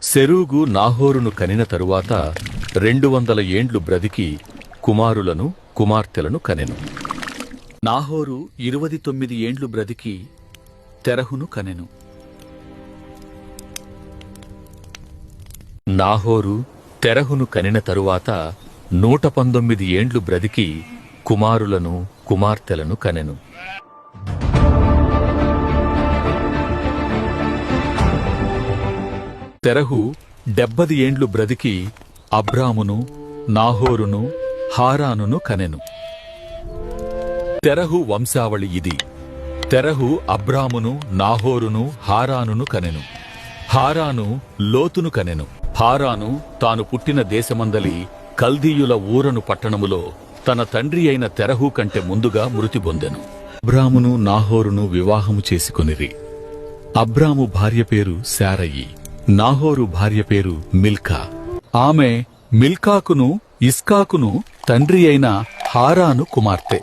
సెరూగు నాహోరును కనిన తరువాత 200 ఏండ్లు బ్రతికి కుమారులను కుమార్తెలను కనెను. నాహోరు 29 ఏండ్లు బ్రతికి తెరహును కనెను. నాహోరు తెరహును కనిన తరువాత 119 ఏండ్లు బ్రతికి కుమారులను కుమార్తెలను కనెను. తెరహు 70 ఏండ్లు బ్రతికి అబ్రామును నాహోరును హారానును కనెను. తెరహు వంశావళి ఇది. తెరహు అబ్రామును నాహోరును హారానును కనెను. హారాను లోతును కనెను. హారాను తాను పుట్టిన దేశమందలి కల్దీయుల ఊరను పట్టణములో తన తండ్రి అయిన తెరహు కంటే ముందుగా మృతి పొందెను. అబ్రామును నాహోరును వివాహము చేసుకొనిరి. అబ్రాము భార్య పేరు శారయి, నాహోరు భార్య పేరు మిల్కా. ఆమె మిల్కాకును ఇస్కాకును తండ్రి అయిన హారాను కుమార్తె.